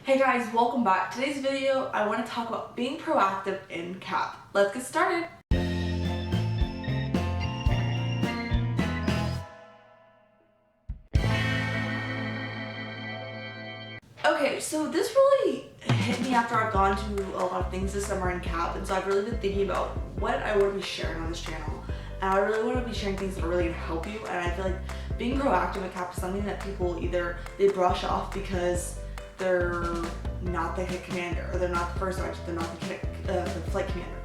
Hey guys, welcome back. Today's video, I want to talk about being proactive in CAP. Let's get started. Okay, so this really hit me after I've gone to a lot of things this summer in CAP, and so I've really been thinking about what I want to be sharing on this channel. And I really want to be sharing things that are really going to help you, and I feel like being proactive in CAP is something that people either they brush off because they're not the hit commander, or they're not the first sergeant, they're not the flight commander.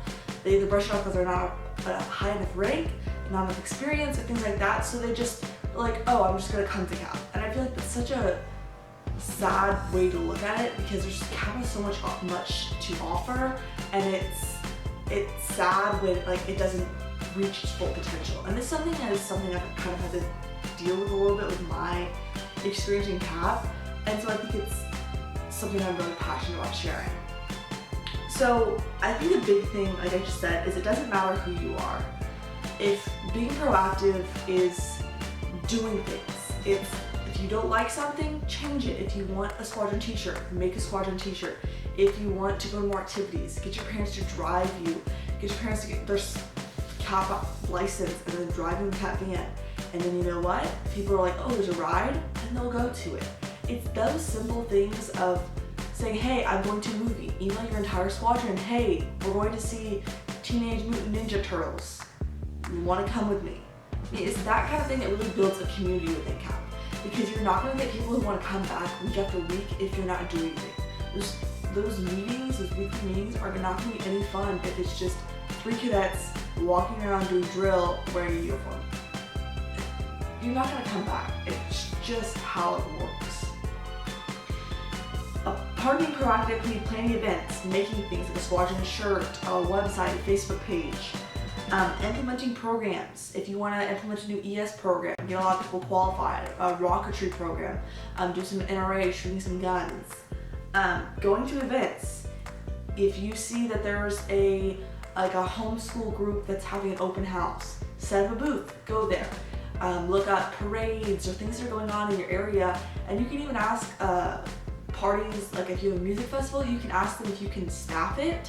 They either brush it off because they're not a high enough rank, not enough experience, or things like that, so they just like, oh, I'm just going to come to CAP. And I feel like that's such a sad way to look at it, because CAP has so much to offer, and it's sad when like it doesn't reach its full potential. And this is something I've kind of had to deal with a little bit with my experience in CAP, and so I think it's something I'm really passionate about sharing. So I think the big thing, like I just said, is it doesn't matter who you are. If being proactive is doing things, if you don't like something, change it. If you want a squadron t-shirt, make a squadron t-shirt. If you want to go to more activities, get your parents to drive you, get your parents to get their CAP license and then drive in the CAP van. And then you know what? People are like, oh, there's a ride, and they'll go to it. It's those simple things of saying, hey, I'm going to a movie. Email your entire squadron, hey, we're going to see Teenage Mutant Ninja Turtles. You want to come with me? It's that kind of thing that really builds a community within CAP. Because you're not going to get people who want to come back week after week if you're not doing anything. Those meetings, those weekly meetings are not going to be any fun if it's just 3 cadets walking around doing drill wearing a uniform. You're not going to come back. It's just how it works. Part of being proactive can be planning events, making things like a squadron shirt, a website, a Facebook page, implementing programs. If you want to implement a new ES program, get a lot of people qualified, a rocketry program, do some NRA, shooting some guns, going to events. If you see that there's a homeschool group that's having an open house, set up a booth, go there. Look up parades or things that are going on in your area, and you can even ask parties, like if you have a music festival, you can ask them if you can staff it.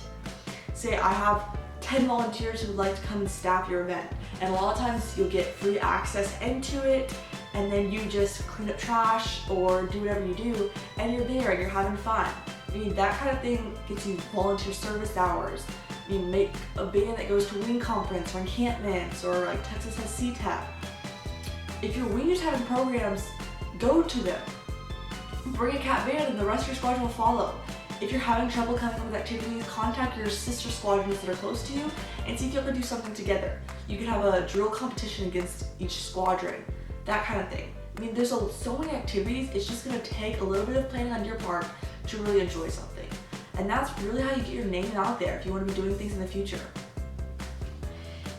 Say, I have 10 volunteers who would like to come and staff your event, and a lot of times you'll get free access into it, and then you just clean up trash or do whatever you do, and you're there and you're having fun. I mean, that kind of thing gets you volunteer service hours. You make a band that goes to wing conference or encampments, or like Texas has CTAP. If your wing is having programs, go to them. Bring a CAP van and the rest of your squadron will follow. If you're having trouble coming up with activities, contact your sister squadrons that are close to you and see if you can do something together. You can have a drill competition against each squadron, that kind of thing. I mean, there's so many activities, it's just going to take a little bit of planning on your part to really enjoy something. And that's really how you get your name out there if you want to be doing things in the future.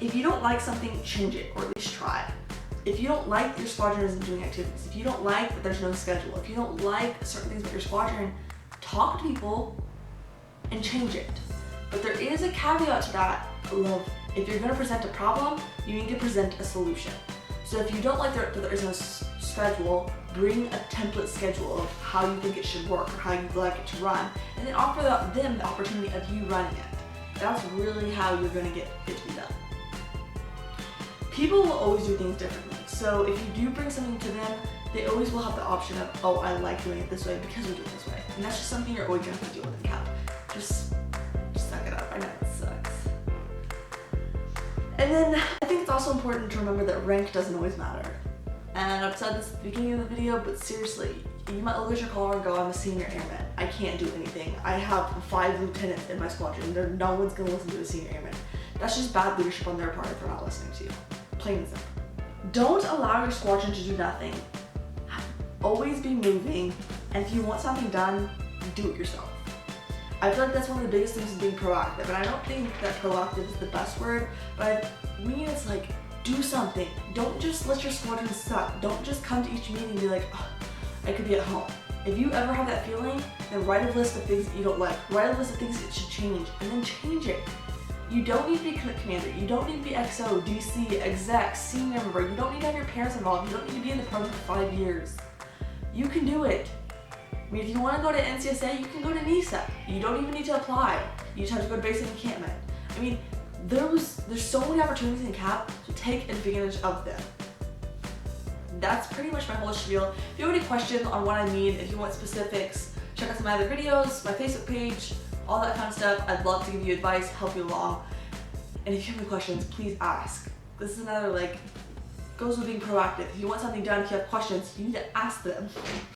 If you don't like something, change it, or at least try. If you don't like that your squadron isn't doing activities, if you don't like that there's no schedule, if you don't like certain things about your squadron, talk to people and change it. But there is a caveat to that of, if you're going to present a problem, you need to present a solution. So if you don't like that there is no schedule, bring a template schedule of how you think it should work or how you'd like it to run, and then offer them the opportunity of you running it. That's really how you're going to get it to be done. People will always do things differently. So if you do bring something to them, they always will have the option of, oh, I like doing it this way because we do it this way. And that's just something you're always going to have to deal with in CAP. Just suck it up. I know it sucks. And then I think it's also important to remember that rank doesn't always matter. And I've said this at the beginning of the video, but seriously, you might look at your collar and go, I'm a senior airman. I can't do anything. I have 5 lieutenants in my squadron. No one's going to listen to a senior airman. That's just bad leadership on their part if they're not listening to you. Plain and simple. Don't allow your squadron to do nothing. Always be moving, and if you want something done, do it yourself. I feel like that's one of the biggest things of being proactive, and I don't think that proactive is the best word, but I mean it's like, do something. Don't just let your squadron suck. Don't just come to each meeting and be like, oh, I could be at home. If you ever have that feeling, then write a list of things that you don't like. Write a list of things that should change, and then change it. You don't need to be commander, you don't need to be XO, DC, exec, senior member, you don't need to have your parents involved, you don't need to be in the program for 5 years. You can do it. mean, if you want to go to NCSA, you can go to NISA. You don't even need to apply. You just have to go to basic encampment. I mean, there's so many opportunities in CAP, so take advantage of them. That's pretty much my whole spiel. If you have any questions on what I mean, if you want specifics, check out some of my other videos, my Facebook page, all that kind of stuff. I'd love to give you advice, help you along. And if you have any questions, please ask. This is another, like, goes with being proactive. If you want something done, if you have questions, you need to ask them.